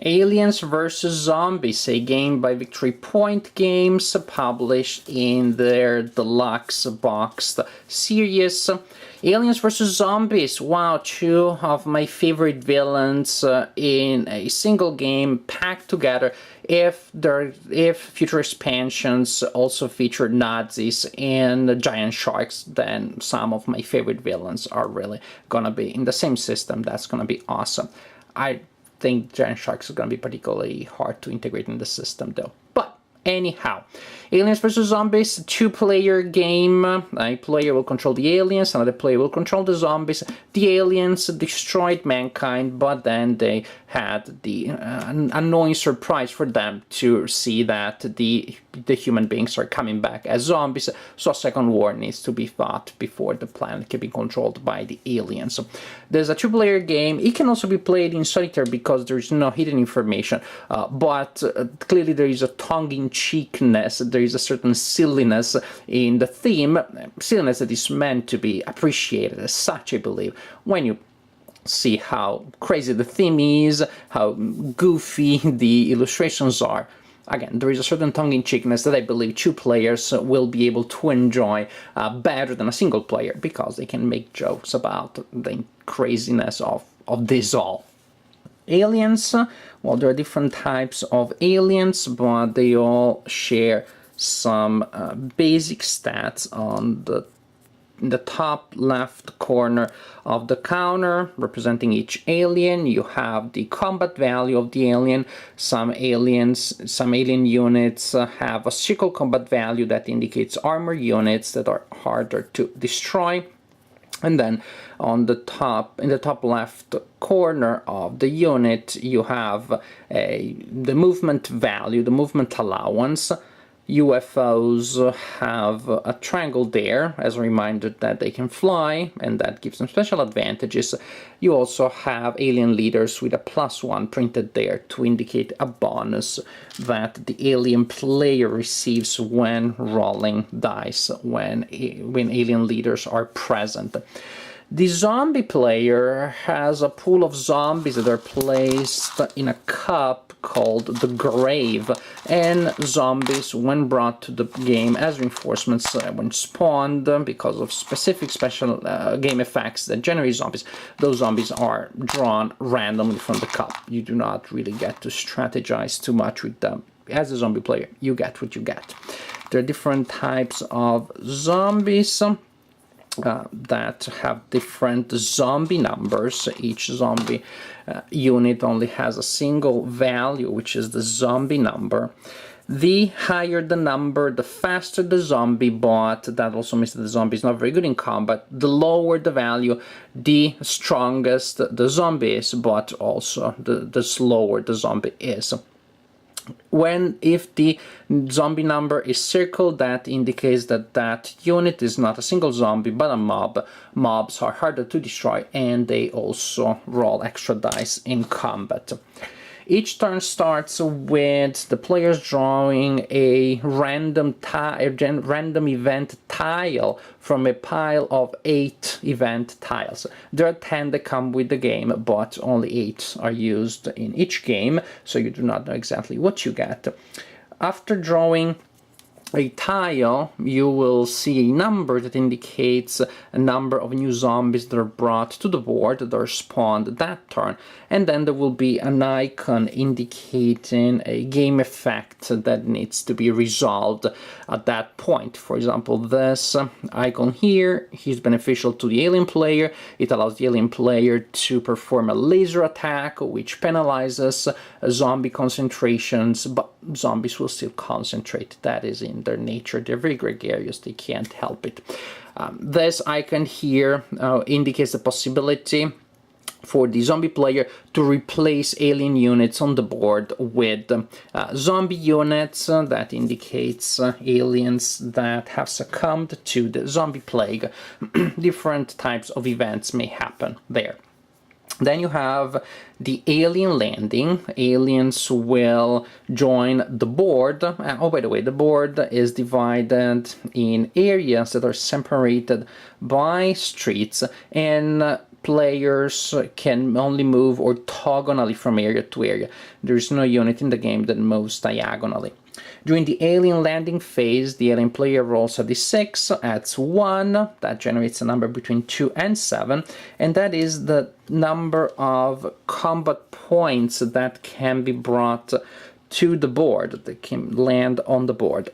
Aliens vs. Zombies, a game by Victory Point Games, published in their deluxe boxed series. Aliens vs. Zombies, wow, two of my favorite villains in a single game packed together. If future expansions also feature Nazis and giant sharks, then some of my favorite villains are really gonna be in the same system. That's gonna be awesome. I think giant sharks are gonna be particularly hard to integrate in the system though. But anyhow, Aliens vs. Zombies, two-player game. A player will control the aliens, another player will control the zombies. The aliens destroyed mankind, but then they had the annoying surprise for them to see that the human beings are coming back as zombies, so a second war needs to be fought before the planet can be controlled by the aliens. There's a two-player game. It can also be played in solitaire because there's no hidden information, but clearly there is a tongue-in-cheekness, there is a certain silliness in the theme, silliness that is meant to be appreciated as such, I believe, when you see how crazy the theme is, how goofy the illustrations are. Again, there is a certain tongue-in-cheekness that I believe two players will be able to enjoy better than a single player, because they can make jokes about the craziness of this all. Aliens, well, there are different types of aliens, but they all share some basic stats. On the top left corner of the counter, representing each alien, you have the combat value of the alien. Some alien units have a circle combat value that indicates armor units that are harder to destroy. And then on the top, in the top left corner of the unit, you have the movement value, the movement allowance. UFOs have a triangle there as a reminder that they can fly, and that gives them special advantages. You also have alien leaders with a +1 printed there to indicate a bonus that the alien player receives when rolling dice, when alien leaders are present. The zombie player has a pool of zombies that are placed in a cup called the Grave, and zombies, when brought to the game as reinforcements, when spawned, because of specific special game effects that generate zombies, those zombies are drawn randomly from the cup. You do not really get to strategize too much with them. As a zombie player, you get what you get. There are different types of zombies that have different zombie numbers. Each zombie unit only has a single value, which is the zombie number. The higher the number, the faster the zombie, but that also means that the zombie is not very good in combat. The lower the value, the strongest the zombie is, but also the slower the zombie is. If the zombie number is circled, that indicates that that unit is not a single zombie but a mob. Mobs are harder to destroy, and they also roll extra dice in combat. Each turn starts with the players drawing a random event tile from a pile of 8 event tiles. There are 10 that come with the game, but only 8 are used in each game, so you do not know exactly what you get. After drawing a tile, you will see a number that indicates a number of new zombies that are brought to the board, that are spawned that turn, and then there will be an icon indicating a game effect that needs to be resolved at that point. For example, this icon here is beneficial to the alien player. It allows the alien player to perform a laser attack, which penalizes zombie concentrations, but zombies will still concentrate. That is in their nature. They're very gregarious, they can't help it. This icon here indicates the possibility for the zombie player to replace alien units on the board with zombie units. That indicates aliens that have succumbed to the zombie plague. Different types of events may happen there. Then you have the alien landing. Aliens will join the board. Oh, by the way, the board is divided in areas that are separated by streets, and players can only move orthogonally from area to area. There is no unit in the game that moves diagonally. During the alien landing phase, the alien player rolls a d6, adds 1, that generates a number between 2 and 7, and that is the number of combat points that can be brought to the board, that can land on the board.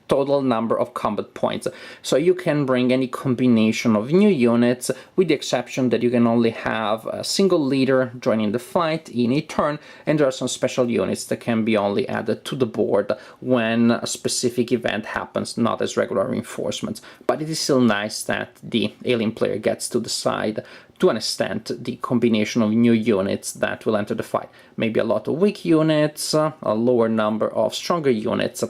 Total number of combat points. So you can bring any combination of new units, with the exception that you can only have a single leader joining the fight in a turn, and there are some special units that can be only added to the board when a specific event happens, not as regular reinforcements. But it is still nice that the alien player gets to decide, to an extent, the combination of new units that will enter the fight. Maybe a lot of weak units, a lower number of stronger units.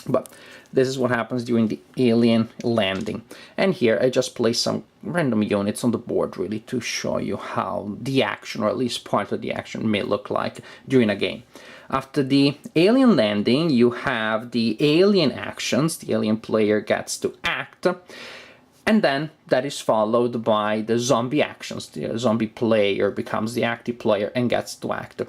But this is what happens during the alien landing. And here I just place some random units on the board, really, to show you how the action, or at least part of the action, may look like during a game. After the alien landing, you have the alien actions. The alien player gets to act. And then that is followed by the zombie actions. The zombie player becomes the active player and gets to act.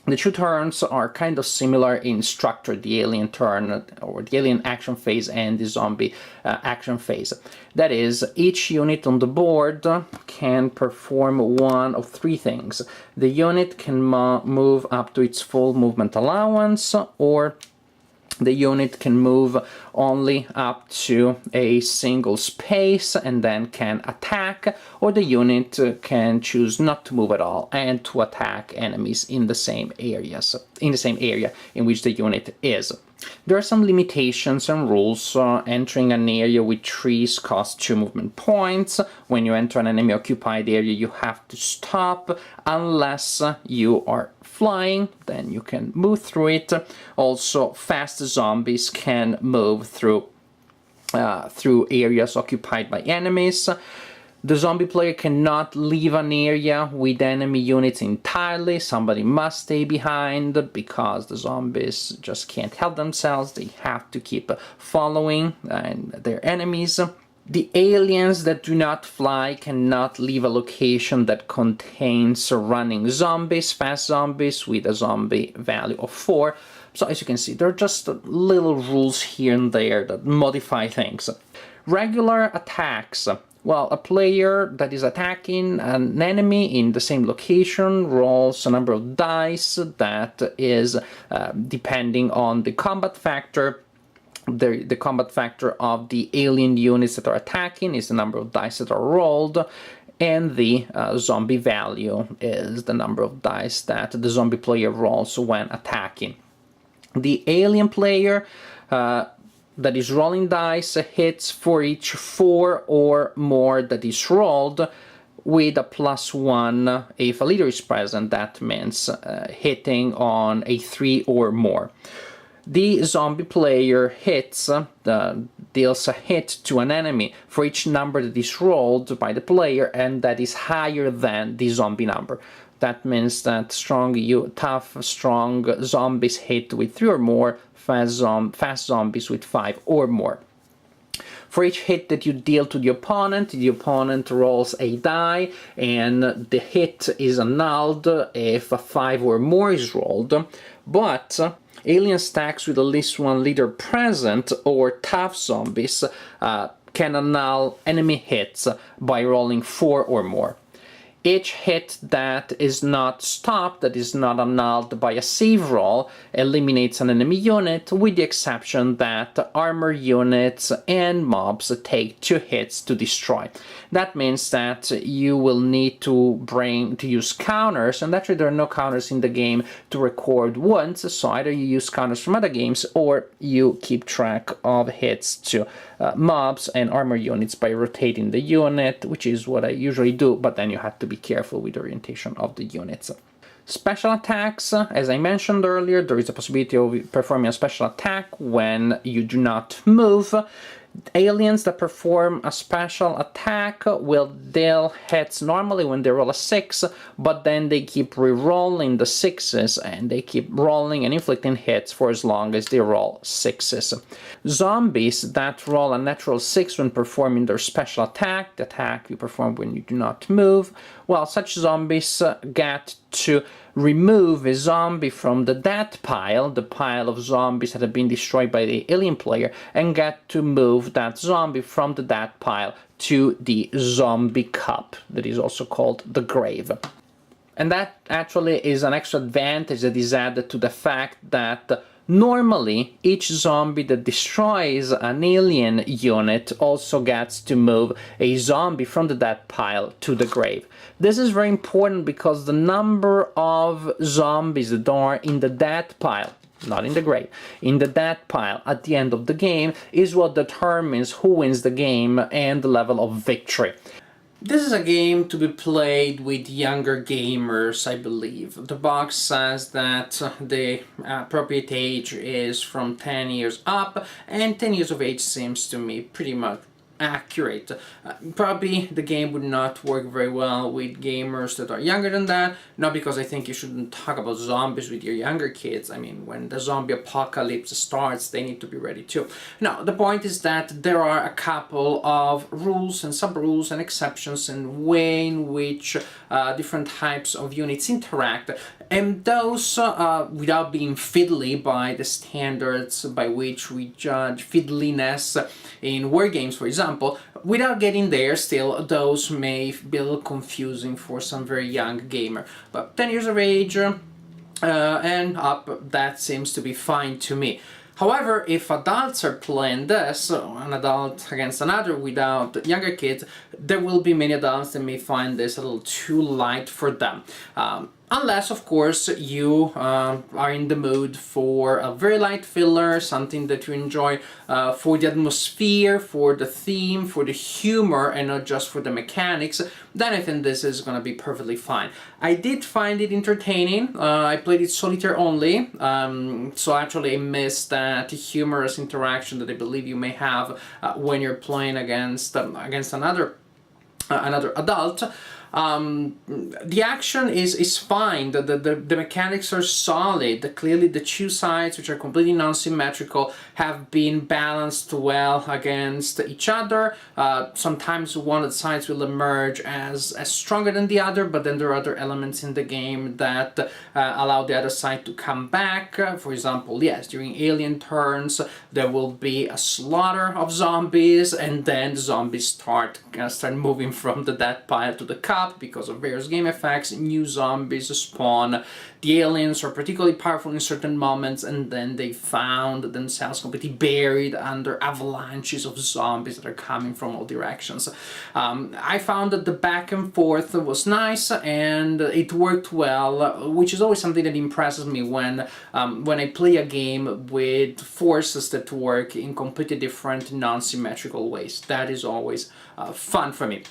The two turns are kind of similar in structure, the alien turn, or the alien action phase, and the zombie action phase. That is, each unit on the board can perform one of three things. The unit can move up to its full movement allowance, or the unit can move only up to a single space and then can attack, or the unit can choose not to move at all and to attack enemies in the same area in which the unit is. There are some limitations and rules. Entering an area with trees costs 2 movement points. When you enter an enemy-occupied area, you have to stop unless you are flying, then you can move through it. Also, fast zombies can move through areas occupied by enemies. The zombie player cannot leave an area with enemy units entirely. Somebody must stay behind because the zombies just can't help themselves. They have to keep following their enemies. The aliens that do not fly cannot leave a location that contains running zombies, fast zombies, with a zombie value of 4. So as you can see, there are just little rules here and there that modify things. Regular attacks. Well, a player that is attacking an enemy in the same location rolls a number of dice that is depending on the combat factor. The combat factor of the alien units that are attacking is the number of dice that are rolled, and the zombie value is the number of dice that the zombie player rolls when attacking. The alien player that is rolling dice hits for each 4 or more that is rolled, with a +1 if a leader is present. That means hitting on a 3 or more. The zombie player deals a hit to an enemy for each number that is rolled by the player and that is higher than the zombie number. That means that tough, strong zombies hit with 3 or more, fast zombies with 5 or more. For each hit that you deal to the opponent rolls a die, and the hit is annulled if a 5 or more is rolled. But alien stacks with at least one leader present, or tough zombies, can annul enemy hits by rolling 4 or more. Each hit that is not stopped, that is not annulled by a save roll, eliminates an enemy unit, with the exception that armor units and mobs take 2 hits to destroy. That means that you will need to use counters, and actually there are no counters in the game to record wounds, so either you use counters from other games or you keep track of hits to mobs and armor units by rotating the unit, which is what I usually do, but then you have to be careful with the orientation of the units. Special attacks, as I mentioned earlier, there is a possibility of performing a special attack when you do not move. Aliens that perform a special attack will deal hits normally when they roll a 6, but then they keep re-rolling the 6s and they keep rolling and inflicting hits for as long as they roll 6s. Zombies that roll a natural 6 when performing their special attack, the attack you perform when you do not move, well, such zombies get to remove a zombie from the death pile, the pile of zombies that have been destroyed by the alien player, and get to move that zombie from the death pile to the zombie cup, that is also called the grave. And that actually is an extra advantage that is added to the fact that normally each zombie that destroys an alien unit also gets to move a zombie from the death pile to the grave. This is very important because the number of zombies that are in the death pile, not in the grave, in the death pile at the end of the game is what determines who wins the game and the level of victory. This is a game to be played with younger gamers, I believe. The box says that the appropriate age is from 10 years up, and 10 years of age seems to me pretty much accurate. Probably the game would not work very well with gamers that are younger than that, not because I think you shouldn't talk about zombies with your younger kids. I mean, when the zombie apocalypse starts, they need to be ready too. No, the point is that there are a couple of rules and sub-rules and exceptions and way in which different types of units interact, and those, without being fiddly by the standards by which we judge fiddliness in war games, for example, without getting there, still, those may be a little confusing for some very young gamer. But 10 years of age and up, that seems to be fine to me. However, if adults are playing this, an adult against another without younger kids, there will be many adults that may find this a little too light for them. Unless, of course, you are in the mood for a very light filler, something that you enjoy for the atmosphere, for the theme, for the humor, and not just for the mechanics, then I think this is going to be perfectly fine. I did find it entertaining. I played it solitaire only, so actually I missed that humorous interaction that I believe you may have when you're playing against another adult. The action is fine, the mechanics are solid. Clearly the two sides, which are completely non-symmetrical, have been balanced well against each other. Sometimes one of the sides will emerge as stronger than the other, but then there are other elements in the game that allow the other side to come back. For example, yes, during alien turns there will be a slaughter of zombies, and then the zombies start moving from the death pile to the cup. Because of various game effects, new zombies spawn. The aliens are particularly powerful in certain moments, and then they found themselves completely buried under avalanches of zombies that are coming from all directions. I found that the back and forth was nice and it worked well, which is always something that impresses me when I play a game with forces that work in completely different non-symmetrical ways. That is always fun for me.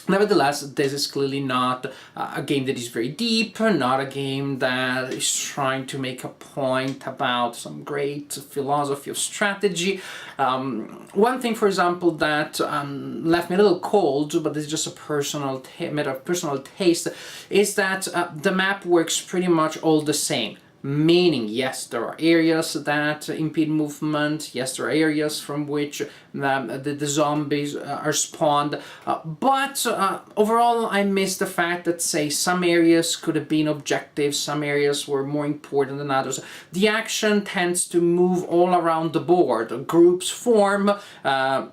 Nevertheless, this is clearly not a game that is very deep, not a game that is trying to make a point about some great philosophy of strategy. One thing, for example, that left me a little cold, but this is just a matter of personal taste, is that the map works pretty much all the same. Meaning, yes, there are areas that impede movement, yes, there are areas from which the zombies are spawned, but overall I miss the fact that, say, some areas could have been objectives, some areas were more important than others. The action tends to move all around the board. Groups form,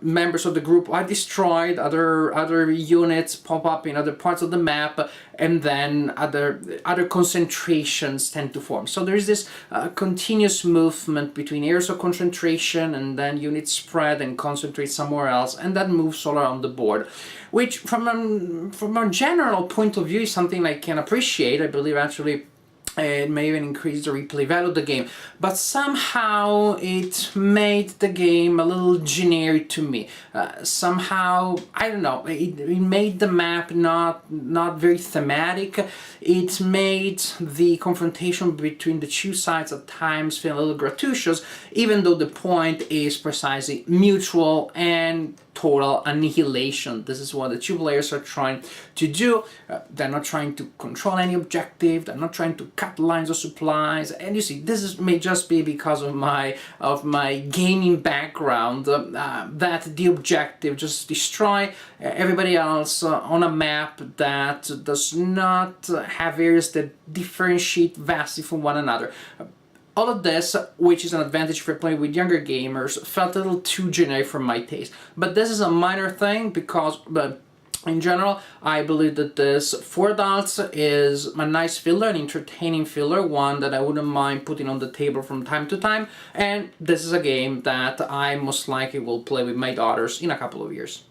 members of the group are destroyed, other units pop up in other parts of the map, and then other concentrations tend to form. So there is this continuous movement between areas of concentration, and then units spread and concentrate somewhere else, and that moves all around the board, which from a general point of view is something I can appreciate. I believe actually It may even increase the replay value of the game, but somehow it made the game a little generic to me. Somehow, I don't know, it made the map not very thematic. It made the confrontation between the two sides at times feel a little gratuitous, even though the point is precisely mutual and total annihilation. This is what the two players are trying to do. They're not trying to control any objective, they're not trying to cut lines of supplies, and you see, may just be because of my gaming background, that the objective just destroy everybody else on a map that does not have areas that differentiate vastly from one another. All of this, which is an advantage for playing with younger gamers, felt a little too generic for my taste. But this is a minor thing because, in general, I believe that this, for adults, is a nice filler, an entertaining filler, one that I wouldn't mind putting on the table from time to time. And this is a game that I most likely will play with my daughters in a couple of years.